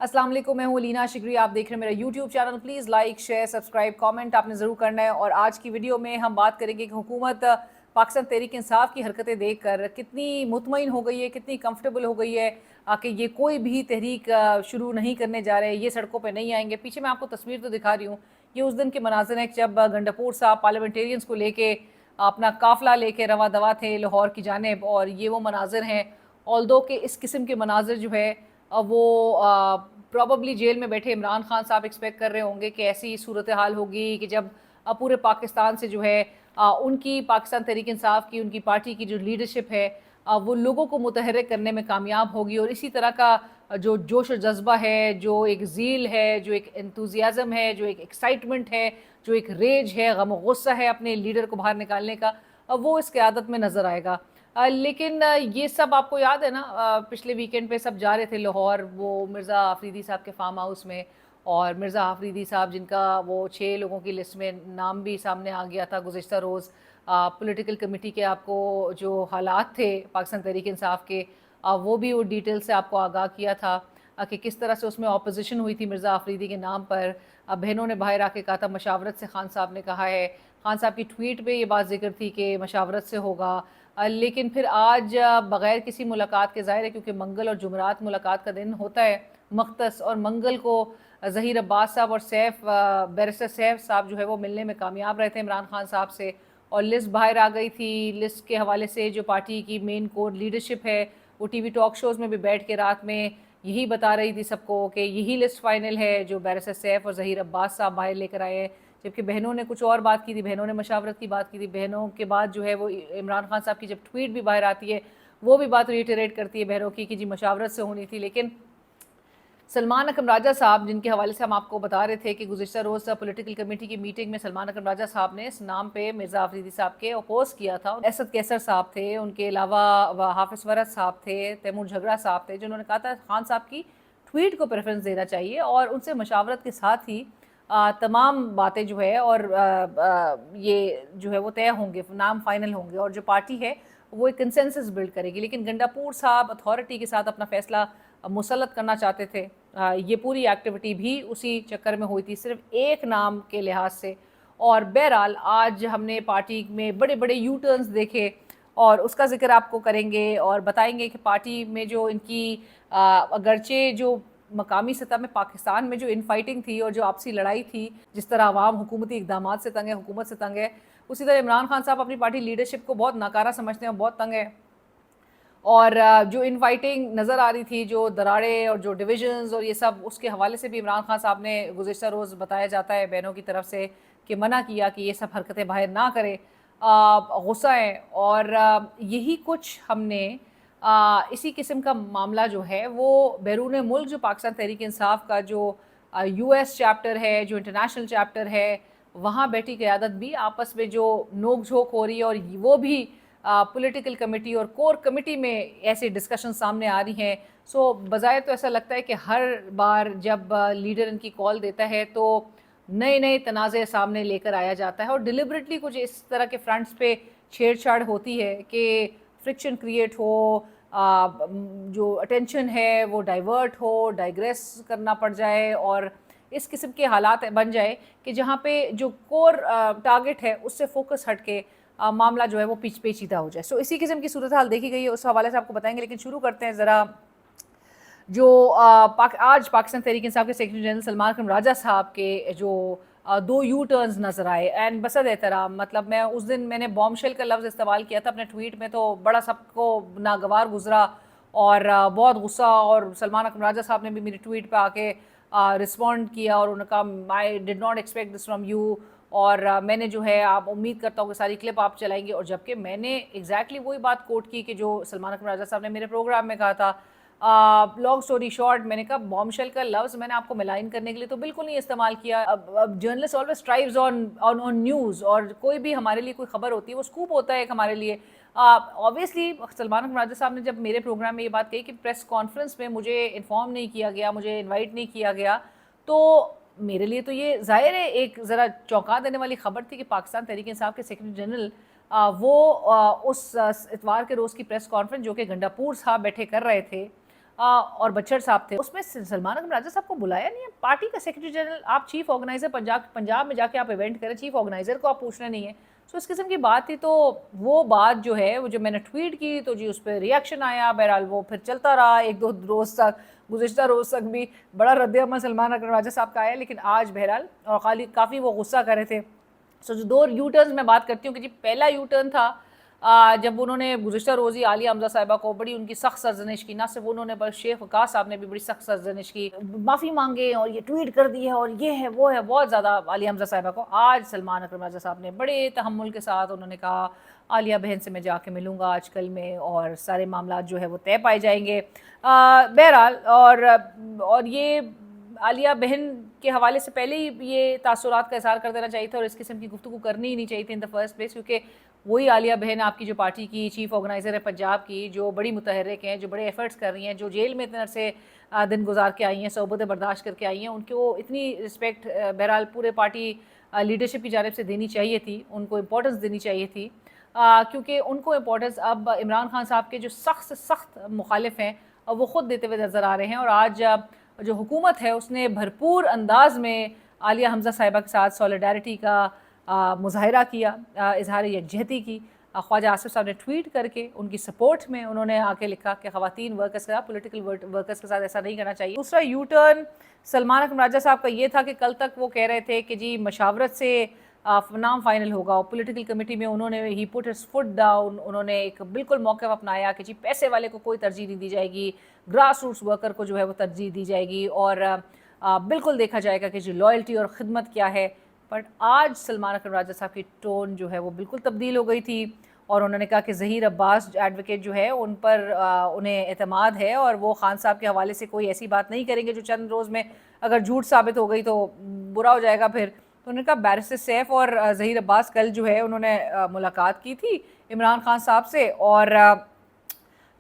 अस्सलाम वालेकुम, मैं हूँ लीना शिगरी। आप देख रहे हैं मेरा YouTube channel. Please like, share, subscribe, comment आपने ज़रूर करना है। और आज की वीडियो में हम बात करेंगे कि हुकूमत पाकिस्तान तहरीक इंसाफ की हरकतें देख कर कितनी मुतमईन हो गई है, कितनी कंफर्टेबल हो गई है कि ये कोई भी तहरीक शुरू नहीं करने जा रहे, ये सड़कों पर नहीं आएंगे। पीछे मैं आपको तस्वीर तो दिखा रही हूँ, ये उस दिन के मनाज़िर हैं जब गंडापुर साहब पार्लियामेंटेरियंस को लेके अपना काफ़िला लेके रवा दवा थे लाहौर की जानिब। और ये वो मनाज़िर हैं, ऑल्दो कि इस किस्म के मनाज़िर जो है वो प्रॉबली जेल में बैठे इमरान खान साहब एक्सपेक्ट कर रहे होंगे कि ऐसी सूरत हाल होगी कि जब पूरे पाकिस्तान से जो है उनकी पाकिस्तान तहरीक इंसाफ की, उनकी पार्टी की जो लीडरशिप है वो लोगों को मुतहर्रिक करने में कामयाब होगी। और इसी तरह का जो जोश और जज्बा है, जो एक ज़ील है, जो एक एंथुजियाज़म है, जो एक एक्साइटमेंट है, जो एक रेज है, गम और गुस्सा है अपने लीडर को बाहर निकालने का, वो इस क़यादत में नज़र आएगा। लेकिन ये सब आपको याद है ना, पिछले वीकेंड पे सब जा रहे थे लाहौर, वो मिर्ज़ा आफरीदी साहब के फार्म हाउस में। और मिर्ज़ा आफरीदी साहब जिनका वो 6 लोगों की लिस्ट में नाम भी सामने आ गया था गुज़िश्ता रोज़, पॉलिटिकल कमेटी के आपको जो हालात थे पाकिस्तान तहरीक इंसाफ के, वो भी वो डिटेल से आपको आगाह किया था कि किस तरह से उसमें अपोजिशन हुई थी मिर्ज़ा आफरीदी के नाम पर। बहनों ने बाहर आके कहा था मशावरत से, खान साहब ने कहा है, खान साहब की ट्वीट पे ये बात जिक्र थी कि मशावरत से होगा। लेकिन फिर आज बग़ैर किसी मुलाकात के, ज़ाहिर है क्योंकि मंगल और जुमरात मुलाकात का दिन होता है मख्तस, और मंगल को ज़हीर अब्बास साहब और सैफ, बैरिस्टर सैफ साहब जो है वो मिलने में कामयाब रहे थे इमरान खान साहब से। और लिस्ट बाहर आ गई थी। लिस्ट के हवाले से जो पार्टी की मेन कोर लीडरशिप है वो टीवी टॉक शोज़ में भी बैठ के रात में यही बता रही थी सबको कि यही लिस्ट फ़ाइनल है जो बैरिस्टर सैफ और ज़हीर अब्बास साहब बाहर लेकर आए हैं। जबकि बहनों ने कुछ और बात की थी, बहनों ने मशावरत की बात की थी। बहनों के बाद जो है वो इमरान खान साहब की जब ट्वीट भी बाहर आती है वो भी बात रिटरेट करती है बहनों की कि जी मशावरत से होनी थी। लेकिन सलमान अकरम राजा साहब, जिनके हवाले से हम आपको बता रहे थे कि गुज़िश्ता रोज़ पॉलिटिकल कमेटी की मीटिंग में सलमान अकरम राजा साहब ने इस नाम पे मिर्ज़ा आफरीदी साहब के अपोज किया था। असद कैसर साहब थे, उनके अलावा हाफिज़ वरद साहब थे, तैमूर झगड़ा साहब थे, जिन्होंने कहा था खान साहब की ट्वीट को प्रेफरेंस देना चाहिए और उनसे मशावरत के साथ ही तमाम बातें जो है और ये जो है वो तय होंगे, नाम फाइनल होंगे और जो पार्टी है वो एक कंसेंसस बिल्ड करेगी। लेकिन गंडापुर साहब अथॉरिटी के साथ अपना फैसला मुसल्लत करना चाहते थे। ये पूरी एक्टिविटी भी उसी चक्कर में हुई थी, सिर्फ एक नाम के लिहाज से। और बहरहाल आज हमने पार्टी में बड़े बड़े यू टर्न्स देखे और उसका जिक्र आपको करेंगे और बताएंगे कि पार्टी में जो इनकी अगरचे जो मकामी सतह में पाकिस्तान में जो इनफाइटिंग थी और जो आपसी लड़ाई थी, जिस तरह आवाम हुकूमती इकदाम से तंग है, हुकूमत से तंग है, उसी तरह इमरान खान साहब अपनी पार्टी लीडरशिप को बहुत नाकारा समझते हैं और बहुत तंग है। और जो इनफाइटिंग नज़र आ रही थी, जो दरारें और जो डिविजन्स और ये सब, उसके हवाले से भी इमरान खान साहब ने गुज़िश्ता रोज़ बताया जाता है बहनों की तरफ से कि मना किया कि ये सब हरकतें बाहर ना करें, गुस्सा है। और यही कुछ हमने इसी किस्म का मामला जो है वो बैरून मुल्क, जो पाकिस्तान तहरीक इंसाफ का जो US चैप्टर है, जो इंटरनेशनल चैप्टर है, वहाँ बैठी क़यादत भी आपस में जो नोक झोंक हो रही है और वो भी पॉलिटिकल कमेटी और कोर कमेटी में ऐसे डिस्कशन सामने आ रही हैं। सो बज़ाहिर तो ऐसा लगता है कि हर बार जब लीडर इनकी कॉल देता है तो नए नए तनाज़े सामने लेकर आया जाता है और डिलिबरेटली कुछ इस तरह के फ्रंट्स पे छेड़छाड़ होती है कि फ्रिक्शन क्रिएट हो, जो अटेंशन है वो डाइवर्ट हो, डाइग्रेस करना पड़ जाए और इस किस्म के हालात बन जाए कि जहाँ पे जो कोर टारगेट है उससे फोकस हट के मामला जो है वो पेचीदा हो जाए। सो इसी किस्म की सूरत हाल देखी गई है, उस हवाले से आपको बताएंगे। लेकिन शुरू करते हैं ज़रा जो आज पाकिस्तान तहरीक इंसाफ के सेक्रेटरी जनरल सलमान अकरम राजा साहब के जो 2 यू टर्न्स नज़र आए। एंड बसद एहतराम, मतलब मैं उस दिन मैंने बॉम्बशेल का लफ्ज़ इस्तेमाल किया था अपने ट्वीट में, तो बड़ा सबको नागवार गुजरा और बहुत गुस्सा। और सलमान अकरम राजा साहब ने भी मेरी ट्वीट पे आके रिस्पॉन्ड किया और उन्होंने कहा I did not expect this from you. और मैंने जो है, आप उम्मीद करता हूँ कि सारी क्लिप आप चलाएंगे। और जबकि मैंने एग्जैक्टली वही बात कोट की कि जो सलमान अकरम राजा साहब ने मेरे प्रोग्राम में कहा था। लॉन्ग स्टोरी शॉर्ट, मैंने कहा बॉम्बशेल का लफ्ज़ मैंने आपको मिलाइन करने के लिए तो बिल्कुल नहीं इस्तेमाल किया। अब journalist always strives on news, और कोई भी हमारे लिए कोई खबर होती है वो स्कूप होता है एक हमारे लिए। ऑब्वियसली सलमान अकरम राजा साहब ने जब मेरे प्रोग्राम में ये बात कही कि प्रेस कॉन्फ्रेंस में मुझे इन्फॉर्म नहीं किया गया, मुझे इन्वाइट नहीं किया गया, तो मेरे लिए तो ये ज़ाहिर है एक ज़रा चौंका देने वाली ख़बर थी कि पाकिस्तान तहरीक इंसाफ के सेक्रेटरी जनरल वो उस इतवार के रोज़ की प्रेस कॉन्फ्रेंस जो कि गंडापुर साहब बैठे कर रहे थे, और बच्चर साहब थे, उसमें सलमान अकबर राजा साहब को बुलाया नहीं है। पार्टी का सेक्रेटरी जनरल, आप चीफ ऑर्गेनाइजर पंजाब में जाके आप इवेंट करें, चीफ ऑर्गेनाइजर को आप पूछना नहीं है। सो इस किस्म की बात थी। तो वो बात जो है वो जो मैंने ट्वीट की तो जी उस पर रिएक्शन आया, बहरहाल वो फिर चलता रहा एक दो रोज़ तक, गुज़िश्ता रोज़ तक भी बड़ा रद्द-ए-अमल सलमान अकबर राजा साहब का आया, लेकिन आज बहरहाल और काफ़ी वो गुस्सा कर रहे थे। सो जो 2 यू टर्न्स मैं बात करती हूँ कि जी पहला यू टर्न था जब उन्होंने गुज़िश्ता रोज़ ही आलिया हमज़ा साहिबा को बड़ी उनकी सख्त सरज़निश की, ना सिर्फ उन्होंने बल्कि शेख वक़ास साहब ने भी बड़ी सख्त सरज़निश की, माफ़ी मांगे और ये ट्वीट कर दी है और ये है वो है, बहुत ज़्यादा आलिया हमज़ा साहिबा को। आज सलमान अकबर राजा साहब ने बड़े तहम्मुल के साथ उन्होंने कहा आलिया बहन से मैं जाके मिलूँगा आजकल में और सारे मामला जो है वो तय पाए जाएंगे। बहरहाल और ये आलिया बहन के हवाले से पहले ही ये तासुरात का इज़हार कर देना चाहिए था और इस किस्म की गुफ्तगू करनी ही नहीं चाहिए थी इन द फर्स्ट प्लेस, क्योंकि वही आलिया बहन आपकी जो पार्टी की चीफ ऑर्गेनाइज़र है पंजाब की, जो बड़ी मुतहर्रिक हैं, जो बड़े एफर्ट्स कर रही हैं, जो जेल में इतने से दिन गुजार के आई हैं, सोबतें बर्दाश्त करके आई हैं, उनको इतनी रिस्पेक्ट बहरहाल पूरे पार्टी लीडरशिप की जानिब से देनी चाहिए थी, उनको इम्पोर्टेंस देनी चाहिए थी, क्योंकि उनको इम्पोर्टेंस अब इमरान खान साहब के जो सख्त सख्त मुखालिफ हैं वो ख़ुद देते हुए नज़र आ रहे हैं। और आज जो हुकूमत है उसने भरपूर अंदाज में आलिया हमज़ा साहिबा के साथ सॉलिडारिटी का मुज़ाहिरा किया, इजहार यकजहती की। ख्वाजा आसिफ साहब ने ट्वीट करके उनकी सपोर्ट में उन्होंने आके लिखा कि ख़वातीन वर्कर्स के साथ, पॉलिटिकल वर्कर्स के साथ ऐसा नहीं करना चाहिए। दूसरा यू टर्न सलमान अकबर राजा साहब का ये था कि कल तक वो कह रहे थे कि जी मशावरत से नाम फाइनल होगा, और पॉलिटिकल कमेटी में उन्होंने ही पुट हिज फुट डाउन, उन्होंने एक बिल्कुल मौक़िफ़ अपनाया कि जी पैसे वाले को कोई तरजीह नहीं दी जाएगी, ग्रास रूट्स वर्कर को जो है वो तरजीह दी जाएगी और बिल्कुल देखा जाएगा कि जी लॉयल्टी और ख़िदमत क्या है। बट आज सलमान अकबर राजा साहब की टोन जो है वो बिल्कुल तब्दील हो गई थी और उन्होंने कहा कि ज़हीर अब्बास एडवोकेट जो है उन पर उन्हें एतमाद है और वो खान साहब के हवाले से कोई ऐसी बात नहीं करेंगे जो चंद रोज़ में अगर झूठ साबित हो गई तो बुरा हो जाएगा फिर। तो उन्होंने कहा बैरिस्टर सैफ और ज़हीर अब्बास कल जो है उन्होंने मुलाकात की थी इमरान खान साहब से और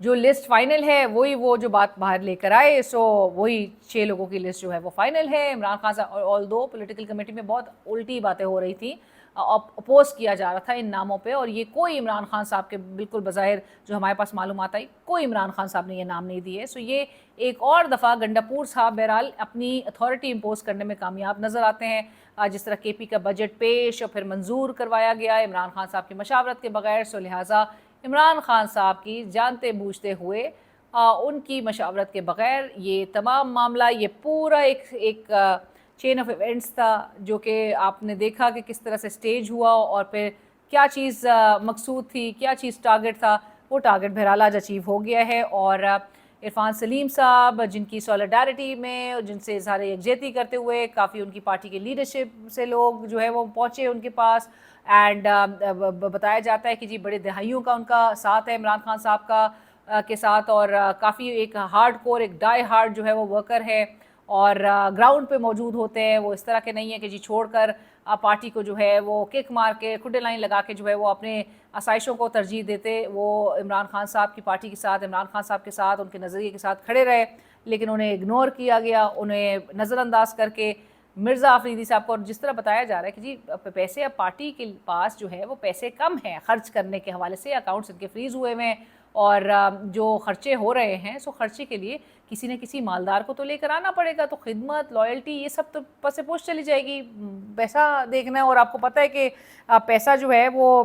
जो लिस्ट फाइनल है वही वो जो बात बाहर लेकर आए, सो वही 6 लोगों की लिस्ट जो है वो फाइनल है। इमरान खान साहब, ऑल दो पॉलिटिकल कमेटी में बहुत उल्टी बातें हो रही थी, अपोज किया जा रहा था इन नामों पे और ये कोई इमरान खान साहब के बिल्कुल बज़ाहिर जो हमारे पास मालूमात आई, कोई इमरान खान साहब ने ये नाम नहीं दिए। सो ये एक और दफ़ा गंडापुर साहब बहरहाल अपनी अथॉरिटी इम्पोज करने में कामयाब नज़र आते हैं। जिस तरह केपी का बजट पेश और फिर मंजूर करवाया गया इमरान खान साहब की मशावरत के बगैर, सो लिहाजा इमरान खान साहब की जानते बूझते हुए उनकी मशावरत के बगैर ये तमाम मामला, ये पूरा एक चेन ऑफ इवेंट्स था जो कि आपने देखा कि किस तरह से स्टेज हुआ और फिर क्या चीज़ मकसूद थी, क्या चीज़ टारगेट था, वो टारगेट बहरहाल आज अचीव हो गया है। और इरफान सलीम साहब जिनकी सॉलिडारिटी में, जिनसे इज़हार यकजहती करते हुए काफ़ी उनकी पार्टी के लीडरशिप से लोग जो है वो पहुँचे उनके पास एंड बताया जाता है कि जी बड़े दहाइयों का उनका साथ है इमरान खान साहब का के साथ और काफ़ी एक हार्ड कोर, एक डाई हार्ड जो है वो वर्कर है और ग्राउंड पे मौजूद होते हैं। वो इस तरह के नहीं है कि जी छोड़कर पार्टी को जो है वो किक मार के खुडे लाइन लगा के जो है वो अपने आसाइशों को तरजीह देते। वो इमरान खान साहब की पार्टी के साथ, इमरान खान साहब के साथ, उनके नज़रिए के साथ खड़े रहे, लेकिन उन्हें इग्नोर किया गया, उन्हें नज़रअंदाज करके मिर्ज़ा अफरीदी साहब को। और जिस तरह बताया जा रहा है कि जी पैसे अब पार्टी के पास जो है वो पैसे कम हैं खर्च करने के हवाले से, अकाउंट्स इनके फ्रीज़ हुए हुए हैं और जो खर्चे हो रहे हैं सो खर्चे के लिए किसी न किसी मालदार को तो लेकर आना पड़ेगा। तो खिदमत, लॉयल्टी, ये सब तो पसे पोश चली जाएगी। पैसा देखना है और आपको पता है कि पैसा जो है वो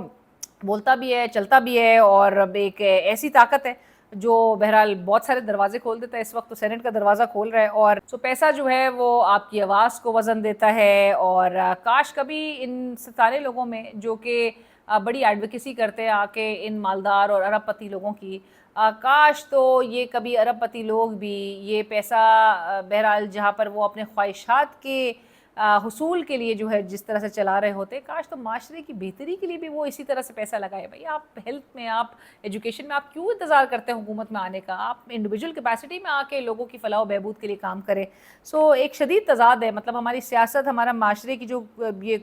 बोलता भी है, चलता भी है और एक ऐसी ताकत है जो बहरहाल बहुत सारे दरवाजे खोल देता है। इस वक्त तो सेनेट का दरवाज़ा खोल रहा है और सो पैसा जो है वो आपकी आवाज़ को वज़न देता है। और काश कभी इन सितारे लोगों में जो कि बड़ी एडवोकेसी करते हैं आके इन मालदार और अरबपति लोगों की, काश तो ये कभी अरबपति लोग भी ये पैसा बहरहाल जहाँ पर वो अपने ख्वाहिशात के हुसूल के लिए जो है जिस तरह से चला रहे होते, काश तो माशरे की बेहतरी के लिए भी वो इसी तरह से पैसा लगाए। भाई आप हेल्थ में, आप एजुकेशन में, आप क्यों इंतज़ार करते हैं हुकूमत में आने का? आप इंडिविजुअल कैपेसिटी में आके लोगों की फ़लाह व बहबूद के लिए काम करें। सो एक शदीद तज़ाद है, मतलब हमारी सियासत, हमारा माशरे की जो ये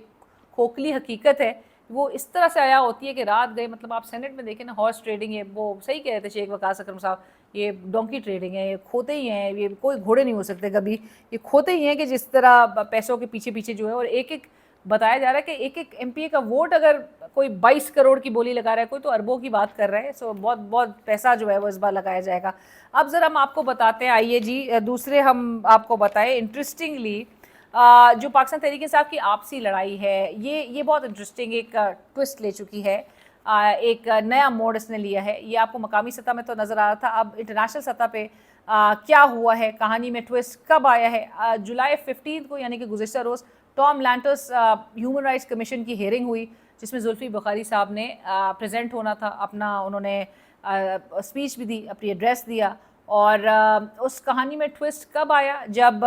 खोखली हकीकत है वो इस तरह से आया होती है कि रात गए, मतलब आप सेनेट में देखें ना, हॉर्स ट्रेडिंग है, वो सही कह रहे थे शेख वकास अकरम साहब, ये डोंकी ट्रेडिंग है, ये खोते ही हैं, ये कोई घोड़े नहीं हो सकते कभी, ये खोते ही हैं कि जिस तरह पैसों के पीछे पीछे जो है और एक एक बताया जा रहा है कि एक एक एमपीए का वोट अगर कोई 22 करोड़ की बोली लगा रहा है, कोई तो अरबों की बात कर रहा है। सो बहुत बहुत पैसा जो है वो इस बार लगाया जाएगा। अब ज़रा हम आपको बताते हैं, आइए जी दूसरे हम आपको बताएं इंटरेस्टिंगली जो पाकिस्तान तहरीक इंसाफ की आपसी लड़ाई है, ये बहुत इंटरेस्टिंग एक ट्विस्ट ले चुकी है। एक नया मोड़ इसने लिया है। ये आपको मकामी सतह में तो नज़र आ रहा था, अब इंटरनेशनल सतह पे क्या हुआ है, कहानी में ट्विस्ट कब आया है। जुलाई 15 को यानी कि गुज़िश्ता रोज़ Tom Lantos human rights commission की हेयरिंग हुई, जिसमें जुल्फ़ी बुखारी साहब ने प्रेजेंट होना था, अपना उन्होंने स्पीच भी दी, अपनी एड्रेस दिया। और उस कहानी में ट्विस्ट कब आया, जब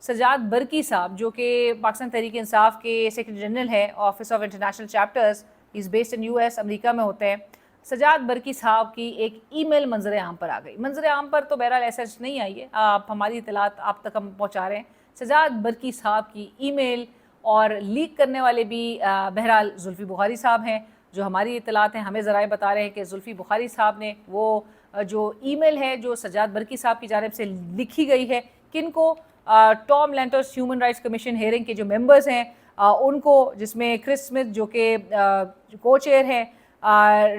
सजाद बरकी साहब जो कि पाकिस्तान तहरीक इंसाफ के सेक्रेटरी जनरल है, office of international chapters, is based in US, America में होते हैं। सजाद बरकी साहब की एक ईमेल मंजर आम पर आ गई। मंजर आम पर तो बहरहाल ऐसा नहीं आई है, आप हमारी इतलात आप तक हम पहुँचा रहे हैं। सजाद बरकी साहब की ईमेल और लीक करने वाले भी बहरहाल जुल्फ़ी बुखारी साहब हैं। जो हमारी इतलात हैं, हमें ज़राए बता रहे हैं कि जुल्फ़ी बुखारी साहब ने वो जो ईमेल है जो सजाद बरकी साहब की जानिब से लिखी गई है, किनको, Tom Lantos human rights commission hearing के जो मेंबर्स हैं उनको, जिसमें क्रिस स्मिथ जो कि को चेयर हैं,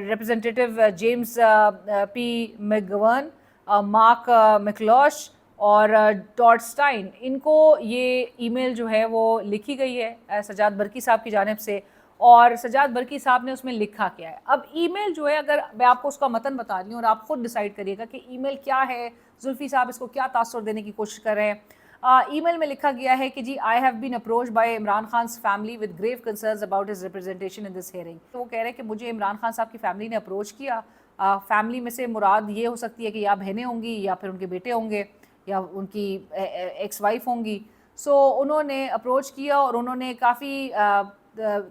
representative James P McGovern, Mark मैकलॉश और टॉड स्टाइन, इनको ये ईमेल जो है वो लिखी गई है सजाद बरकी साहब की जानिब से। और सजाद बरकी साहब ने उसमें लिखा क्या है। अब ईमेल जो है, अगर मैं आपको उसका मतन बता रही हूँ और आप खुद डिसाइड करिएगा कि ईमेल क्या है, जुल्फ़ी साहब इसको क्या तासुर देने की कोशिश कर रहे हैं। ईमेल में लिखा गया है कि जी, I have been approached by Imran Khan family with grave concerns about his representation in this hearing. तो वो कह रहे हैं कि मुझे इमरान खान साहब की फैमिली ने अप्रोच किया। फैमिली में से मुराद ये हो सकती है कि या बहनें होंगी या फिर उनके बेटे होंगे या उनकी एक्स वाइफ होंगी। सो उन्होंने अप्रोच किया और उन्होंने काफ़ी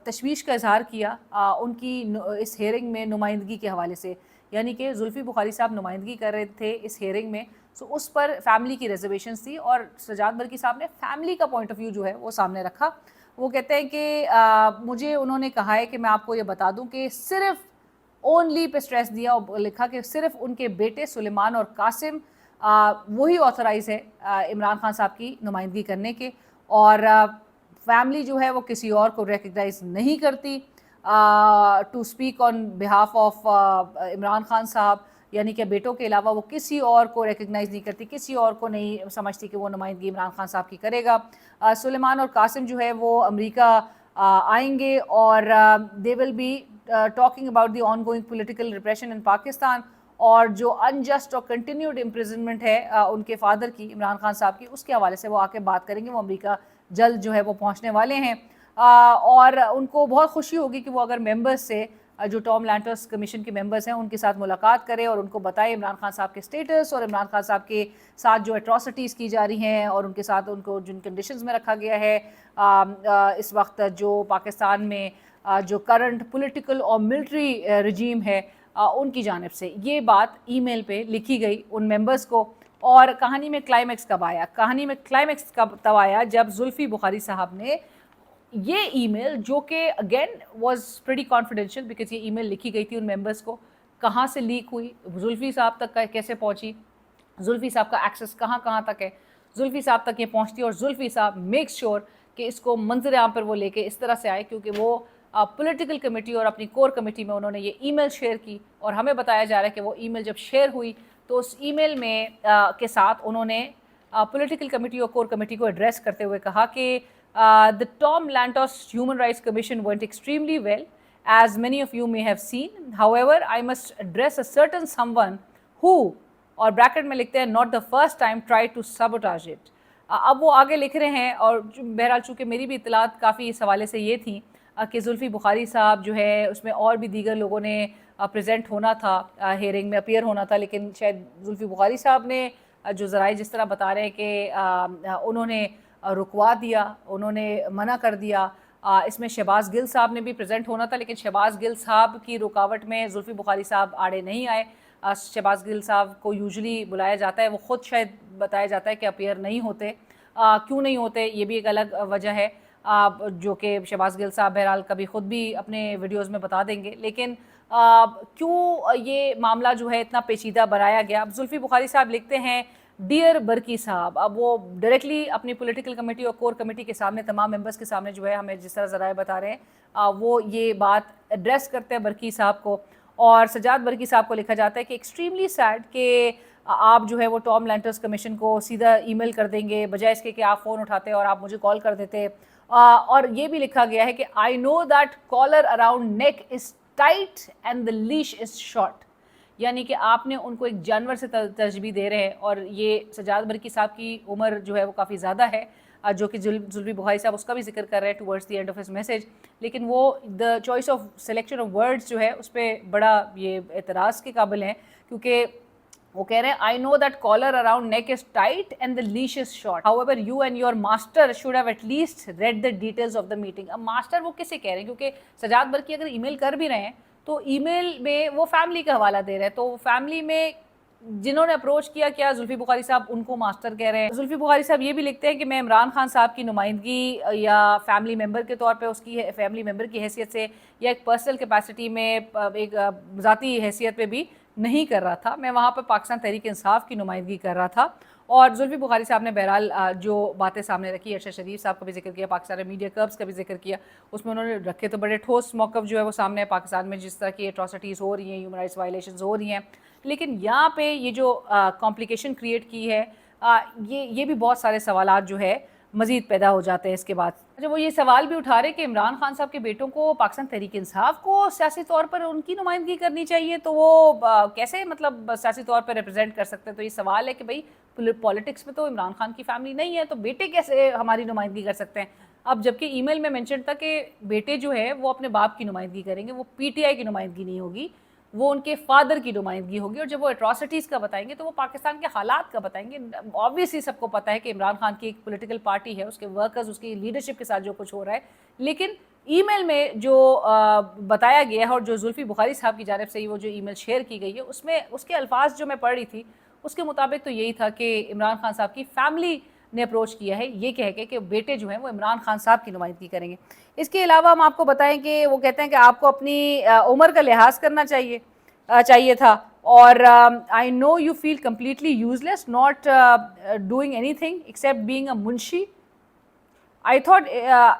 तशवीश का इजहार किया उनकी इस हेयरिंग में नुमाइंदगी के हवाले से, यानी कि जुल्फ़ी बुखारी साहब नुमाइंदगी कर रहे थे इस हेयरिंग में। सो उस पर फैमिली की रिजर्वेशंस थी और सजाद बरकी साहब ने फैमिली का पॉइंट ऑफ व्यू जो है वो सामने रखा। वो कहते हैं कि मुझे उन्होंने कहा है कि मैं आपको ये बता दूं कि सिर्फ ओनली पे स्ट्रेस दिया और लिखा कि सिर्फ उनके बेटे सुलेमान और कासिम वही ऑथराइज है इमरान खान साहब की नुमाइंदगी करने के, और फैमिली जो है वो किसी और को रिकग्नाइज नहीं करती to speak on behalf of Imran Khan sahab, यानी कि बेटों के अलावा वो किसी और को रिकग्नाइज़ नहीं करती, किसी और को नहीं समझती कि वो नुमाइंदगी इमरान खान साहब की करेगा। सुलेमान और कासिम जो है वो अमेरिका आएंगे और they will be talking about the ongoing political repression in Pakistan, और जो अनजस्ट और कंटिन्यूड इम्प्रिजनमेंट है उनके फादर की, इमरान खान साहब की, उसके हवाले से वो आके बात करेंगे। वो अमेरिका जल्द जो है वो पहुँचने वाले हैं और उनको बहुत खुशी होगी कि वो अगर मेंबर्स से जो टॉम लैंटर्स कमीशन के मेंबर्स हैं उनके साथ मुलाकात करें और उनको बताएं इमरान खान साहब के स्टेटस और इमरान खान साहब के साथ जो एट्रॉसिटीज़ की जा रही हैं और उनके साथ उनको जिन कंडीशंस में रखा गया है इस वक्त जो पाकिस्तान में जो करंट पॉलिटिकल और मिलिट्री रजीम है उनकी जानिब से ये बात ईमेल पे लिखी गई उन मेंबर्स को। और कहानी में क्लाइमैक्स कब आया? कहानी में क्लाइमैक्स कब तब आया जब जुल्फ़ी बुखारी साहब ने ये ईमेल, जो कि again was pretty confidential because ये ईमेल लिखी गई थी उन मेंबर्स को, कहाँ से लीक हुई, जुल्फ़ी साहब तक कैसे पहुँची, जुल्फ़ी साहब का एक्सेस कहाँ कहाँ तक है, जुल्फ़ी साहब तक ये पहुँचती और जुल्फ़ी साहब मेक श्योर कि इसको मंजर आम पर वो लेके इस तरह से आए, क्योंकि वो पॉलिटिकल कमेटी और अपनी कोर कमेटी में उन्होंने ये ईमेल शेयर की। और हमें बताया जा रहा है कि वो ईमेल जब शेयर हुई तो उस ईमेल में के साथ उन्होंने पॉलिटिकल कमेटी और कोर कमेटी को एड्रेस करते हुए कहा कि the Tom Lantos Human Rights Commission went extremely well, as many of you may have seen. However, I must address a certain someone who, और ब्रैकेट में लिखते हैं, not the first time tried to sabotage it. अब वो आगे लिख रहे हैं और बहरहाल चूँकि मेरी भी इतलात काफ़ी इस हवाले से ये थी कि जुल्फ़ी बुखारी साहब जो है उसमें और भी दीगर लोगों ने प्रेजेंट होना था, हेयरिंग में अपीयर होना था, लेकिन शायद जुल्फ़ी बुखारी साहब ने जो ज़राए जिस तरह बता रहे हैं कि उन्होंने रुकवा दिया, उन्होंने मना कर दिया। इसमें शहबाज गिल साहब ने भी प्रेजेंट होना था, लेकिन शहबाज गिल साहब की रुकावट में जुल्फ़ी बुखारी साहब आड़े नहीं आए। शहबाज गिल साहब को यूजुअली बुलाया जाता है, वो ख़ुद शायद बताया जाता है कि अपीयर नहीं होते। क्यों नहीं होते ये भी एक अलग वजह है जो कि शहबाज गिल साहब बहरहाल कभी ख़ुद भी अपने वीडियोज़ में बता देंगे। लेकिन क्यों ये मामला जो है इतना पेचीदा बनाया गया? अब जुल्फ़ी बुखारी साहब लिखते हैं डियर बरकी साहब, अब वो डायरेक्टली अपनी पॉलिटिकल कमेटी और कोर कमेटी के सामने, तमाम मेंबर्स के सामने जो है हमें जिस तरह ज़राए बता रहे हैं वो ये बात एड्रेस करते हैं बरकी साहब को, और सजाद बरकी साहब को लिखा जाता है कि एक्सट्रीमली सैड कि आप जो है वो टॉम लैंटर्स कमीशन को सीधा ईमेल कर देंगे बजाय इसके कि आप फ़ोन उठाते और आप मुझे कॉल कर देते। और ये भी लिखा गया है कि I know that collar around neck is tight and the leash is short, यानी कि आपने उनको एक जानवर से तरजीह दे रहे हैं। और ये सजाद बरकी साहब की उम्र जो है वो काफ़ी ज़्यादा है, जो कि जुल्फी बुखारी साहब उसका भी जिक्र कर रहे हैं towards the end of his message, लेकिन वो the choice of selection of words जो है उस पर बड़ा ये एतराज़ के काबिल हैं, क्योंकि वो कह रहे हैं I know that collar around neck is tight and the leash is short, however you and your master should have at least read the details of the meeting. अब मास्टर वो किसे कह रहे हैं, क्योंकि सजाद बरकी अगर ईमेल कर भी रहे हैं तो ईमेल में वो फैमिली का हवाला दे रहे हैं, तो फैमिली में जिन्होंने अप्रोच किया, क्या जुल्फी बुखारी साहब उनको मास्टर कह रहे हैं। जुल्फी बुखारी साहब ये भी लिखते हैं कि मैं इमरान खान साहब की नुमाइंदगी या फैमिली मेम्बर के तौर पे उसकी फैमिली मेम्बर की हैसियत से या एक पर्सनल कैपेसिटी में एक ज़ाती हैसियत पे भी नहीं कर रहा था, मैं वहाँ पर पाकिस्तान तहरीक इंसाफ की नुमाइंदगी कर रहा था। और जुल्फी बुखारी साहब ने बहरहाल जो बातें सामने रखी, अरशद शरीफ साहब का भी जिक्र किया, पाकिस्तान में मीडिया कर्ब्स का भी जिक्र किया, उसमें उन्होंने रखे तो बड़े ठोस मौक़िफ़ जो है वो सामने है पाकिस्तान में जिस तरह की एट्रॉसिटीज़ हो रही हैं, ह्यूमन राइट्स वायलेशंस हो रही हैं। लेकिन यहाँ पे ये जो कॉम्प्लिकेशन क्रिएट की है, ये भी बहुत सारे सवालात जो है मज़ीद पैदा हो जाते हैं इसके बाद। अच्छा, वो ये सवाल भी उठा रहे कि इमरान खान साहब के बेटों को पाकिस्तान तहरीक इंसाफ को सियासी तौर पर उनकी नुमाइंदगी करनी चाहिए, तो वो कैसे मतलब सियासी तौर पर रिप्रेजेंट कर सकते हैं। तो ये सवाल है कि भाई पॉलिटिक्स में तो इमरान खान की फैमिली नहीं है, तो बेटे कैसे हमारी नुमाइंदगी कर सकते हैं। अब जबकि ईमेल में मेंशन था कि बेटे जो है वो अपने बाप की नुमाइंदगी करेंगे, वो पीटीआई की नुमाइंदगी नहीं होगी, वो उनके फादर की नुमाइंदगी होगी। और जब वो एट्रॉसिटीज़ का बताएंगे तो वो पाकिस्तान के हालात का बताएंगे। ऑब्वियसली सबको पता है कि इमरान खान की एक पॉलिटिकल पार्टी है, उसके वर्कर्स, उसकी लीडरशिप के साथ जो कुछ हो रहा है, लेकिन ईमेल में जो बताया गया है और जो जुल्फी बुखारी साहब की जानिब से वो जो ईमेल शेयर की गई है उसमें उसके अल्फाज जो मैं पढ़ रही थी उसके मुताबिक तो यही था कि इमरान खान साहब की फैमिली ने अप्रोच किया है ये कह के कि बेटे जो हैं वो इमरान खान साहब की नुमाइंदगी करेंगे। इसके अलावा हम आपको बताएं कि वो कहते हैं कि आपको अपनी उम्र का लिहाज करना चाहिए था, और I know you feel completely useless not doing anything accept being a Munshi. I thought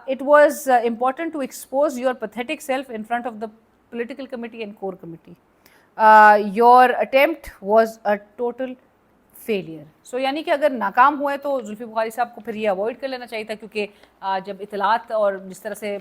it was important to expose your pathetic self in front of the political committee and core committee. Your attempt was a total failure. So यानी कि अगर नाकाम हुए तो जुल्फी बुखारी साहब को फिर ये अवॉइड कर लेना चाहिए था, क्योंकि जब इतलात और जिस तरह से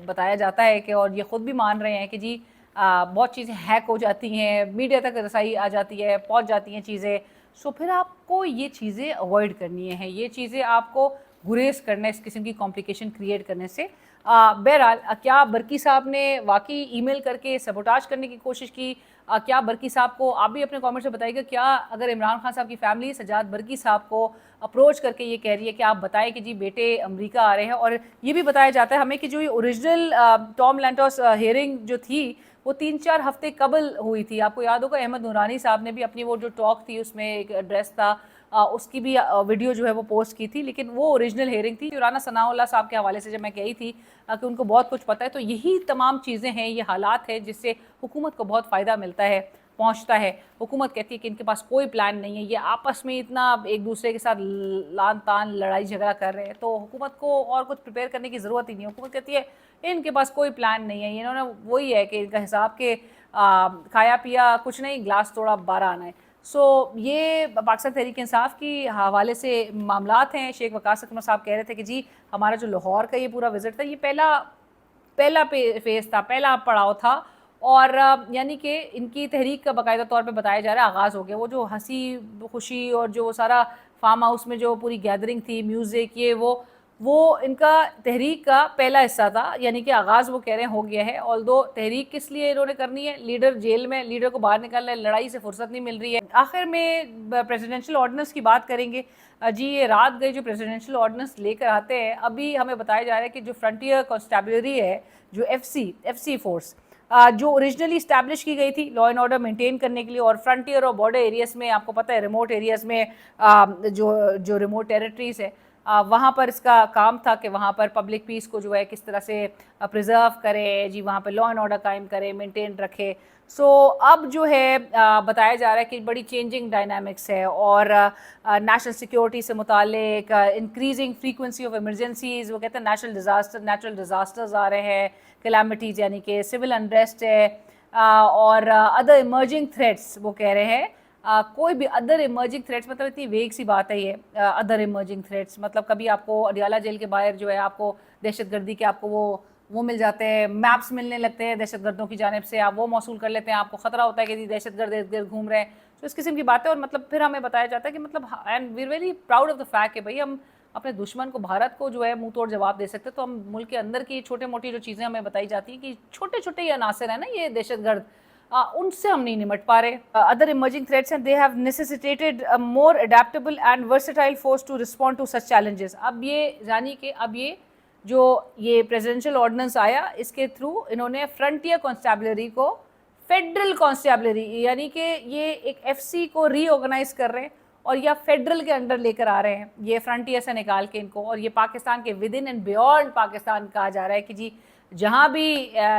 बताया जाता है कि, और ये ख़ुद भी मान रहे हैं कि जी बहुत चीज़ें हैक हो जाती हैं, मीडिया तक रसाई आ जाती है, पहुँच जाती हैं चीज़ें, सो फिर आपको ये चीज़ें अवॉइड करनी है, ये चीज़ें आपको गुरेज करना है इस किस्म की कॉम्प्लिकेशन क्रिएट करने से। बहरहाल क्या बरकी साहब ने वाकई ईमेल करके सबोटाज करने की कोशिश की? क्या बरकी साहब को, आप भी अपने कमेंट्स में बताइएगा, क्या अगर इमरान खान साहब की फैमिली सजाद बरकी साहब को अप्रोच करके ये कह रही है कि आप बताएं कि जी बेटे अमेरिका आ रहे हैं, और ये भी बताया जाता है हमें कि जो ये ओरिजिनल टॉम लैंटर्स हियरिंग जो थी वो 3-4 हफ्ते कबल हुई थी। आपको याद होगा अहमद नूरानी साहब ने भी अपनी वो जो टॉक थी उसमें एक एड्रेस था, उसकी भी वीडियो जो है वो पोस्ट की थी, लेकिन वो ओरिजिनल हेयरिंग थी। राना सनाउल्लाह साहब के हवाले से जब मैं कही थी कि उनको बहुत कुछ पता है, तो यही तमाम चीज़ें हैं, ये हालात हैं जिससे हुकूमत को बहुत फ़ायदा मिलता है, पहुंचता है। हुकूमत कहती है कि इनके पास कोई प्लान नहीं है, ये आपस में इतना एक दूसरे के साथ लान तान लड़ाई झगड़ा कर रहे हैं, तो हुकूमत को और कुछ प्रिपेयर करने की ज़रूरत ही नहीं है। हुकूमत कहती है इनके पास कोई प्लान नहीं है, इन्होंने वही है कि इनका हिसाब के खाया पिया कुछ नहीं, ग्लास तोड़ा 12 आना है। सो ये पाकिस्तान तहरीक इंसाफ की हवाले से मामलात हैं। शेख वकास अकमल साहब कह रहे थे कि जी हमारा जो लाहौर का ये पूरा विज़िट था, ये पहला फेज़ था, पहला पड़ाव था, और यानी कि इनकी तहरीक का बाकायदा तौर पे बताया जा रहा है आगाज़ हो गया। वो जो हंसी खुशी और जो सारा फार्म हाउस में जो पूरी गैदरिंग थी, म्यूज़िक, ये वो इनका तहरीक का पहला हिस्सा था, यानी कि आगाज़ वो कह रहे हैं हो गया है। ऑल्दो तहरीक किस लिए इन्होंने करनी है, लीडर जेल में, लीडर को बाहर निकालना है, लड़ाई से फुर्सत नहीं मिल रही है। आखिर में प्रेसिडेंशियल ऑर्डिनेंस की बात करेंगे। जी ये रात गए जो प्रेसिडेंशियल ऑर्डिनेंस लेकर आते हैं, अभी हमें बताया जा रहा है कि जो फ्रंटियर कॉन्स्टेबलरी है, जो एफसी फोर्स जो ओरिजिनली इस्टेब्लिश की गई थी लॉ एंड ऑर्डर मेंटेन करने के लिए, और फ्रंटियर और बॉर्डर एरियाज़ में आपको पता है रिमोट एरियाज़ में जो रिमोट टेरिटरीज़ है, وہاں پر اس کا کام تھا کہ وہاں پر پبلک پیس کو جو ہے کس طرح سے پریزرو کرے جی، وہاں پہ لا اینڈ آرڈر قائم کرے، مینٹین رکھے. سو اب جو ہے بتایا جا رہا ہے کہ بڑی چینجنگ ڈائنامکس ہے اور نیشنل سیکیورٹی سے متعلق انکریزنگ فریکوینسی آف ایمرجنسیز، وہ کہتے ہیں نیچرل ڈیزاسٹرز آ رہے ہیں، کلیمٹیز یعنی کہ سول انریسٹ ہے، اور ادر ایمرجنگ تھریٹس وہ کہہ رہے ہیں. کوئی بھی ادر ایمرجنگ تھریٹس مطلب اتنی ویگ سی بات ہے یہ ادر ایمرجنگ تھریٹس، مطلب کبھی آپ کو اڈیالہ جیل کے باہر جو ہے آپ کو دہشت گردی کے آپ کو وہ مل جاتے ہیں، میپس ملنے لگتے ہیں دہشت گردوں کی جانب سے، آپ وہ موصول کر لیتے ہیں، آپ کو خطرہ ہوتا ہے کہ دہشت گرد ارد گرد گھوم رہے ہیں. تو اس قسم کی باتیں، اور مطلب پھر ہمیں بتایا جاتا ہے کہ مطلب and we are very proud of the fact کہ بھائی ہم اپنے دشمن کو، بھارت کو جو ہے منہ توڑ جواب دے سکتے. تو ہم ملک کے اندر کی چھوٹے موٹی جو چیزیں ہمیں بتائی جاتی ہیں کہ چھوٹے چھوٹے یہ عناصر ہیں نا یہ دہشت گرد، ان سے ہم نہیں نمٹ پا رہے. Other emerging threats and they have necessitated more adaptable and versatile force to respond to such challenges. اب یہ یعنی کہ اب یہ پریزیڈنشل آرڈیننس آیا، اس کے تھرو انہوں نے فرنٹیئر کانسٹیبلری کو فیڈرل کانسٹیبلری یعنی کہ یہ ایک ایف سی کو ری آرگنائز کر رہے ہیں اور یا فیڈرل کے انڈر لے کر آ رہے ہیں، یہ فرنٹیئر سے نکال کے ان کو، اور یہ پاکستان کے with in and beyond Pakistan کہا جا رہا ہے کہ جی جہاں بھی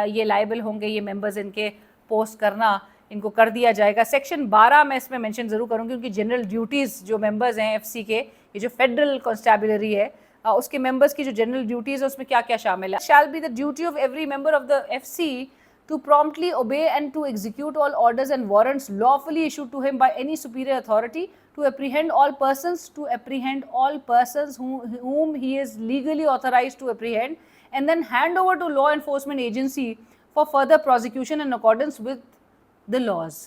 یہ لائبل ہوں گے یہ ممبرز ان کے پوسٹ کرنا، ان کو کر دیا جائے گا. سیکشن 12 میں اس میں مینشن ضرور کروں گی، ان کی جنرل ڈیوٹیز جو ممبرز ہیں ایف سی کے، یہ جو فیڈرل کانسٹیبلری ہے اس کے ممبرز کی جو جنرل ڈیوٹیز ہے اس میں کیا کیا شامل ہے. Shall be the duty of every member of the F C to promptly obey and to execute all orders and warrants lawfully issued to him by any superior authority, to apprehend all persons whom he is legally authorized to apprehend, and then hand over to law enforcement agency for further prosecution in accordance with the laws.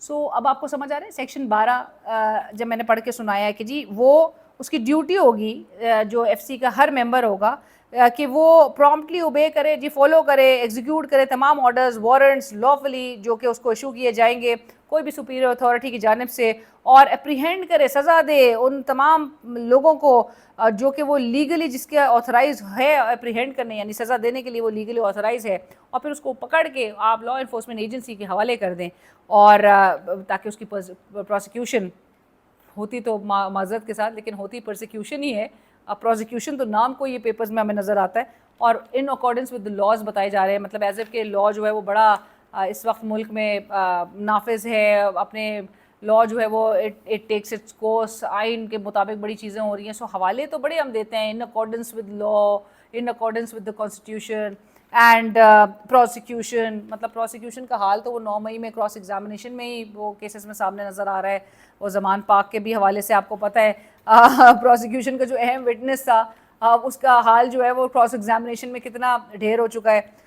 So اب آپ کو سمجھ آ رہا ہے section 12 جب میں نے پڑھ کے سنایا ہے کہ جی وہ اس کی ڈیوٹی ہوگی جو ایف سی کا ہر ممبر ہوگا کہ وہ پرومپٹلی اوبے کرے، جی فالو کرے، ایگزیکیوٹ کرے تمام آرڈرز وارنٹس لافلی جو کہ اس کو ایشو کیے جائیں گے کوئی بھی سپیریئر اتھارٹی کی جانب سے، اور اپریہینڈ کرے، سزا دے ان تمام لوگوں کو جو کہ وہ لیگلی جس کے آتھرائز ہے اپریہینڈ کرنے یعنی سزا دینے کے لیے وہ لیگلی آتھرائز ہے، اور پھر اس کو پکڑ کے آپ لا انفورسمنٹ ایجنسی کے حوالے کر دیں، اور تاکہ اس کی پروسیکیوشن ہوتی تو معذرت کے ساتھ لیکن ہوتی پرسیکیوشن ہی ہے. پروسیکیوشن تو نام کو یہ پیپرز میں ہمیں نظر آتا ہے، اور ان اکارڈنس ود لاز بتائے جا رہے ہیں، مطلب ایز ایف کہ لا جو ہے وہ بڑا اس وقت ملک میں نافذ ہے، اپنے لا جو ہے وہ اٹ ٹیکس اٹس کورس، آئین کے مطابق بڑی چیزیں ہو رہی ہیں. سو حوالے تو بڑے ہم دیتے ہیں in accordance with law, in accordance with the constitution and prosecution. مطلب پروسیکیوشن کا حال تو وہ 9 مئی میں کراس ایگزامینیشن میں ہی وہ کیسز میں سامنے نظر آ رہا ہے. وہ زمان پاک کے بھی حوالے سے آپ کو پتہ ہے پروسیکیوشن کا جو اہم وٹنس تھا اس کا حال جو ہے وہ کراس ایگزامینیشن میں کتنا ڈھیر ہو چکا ہے.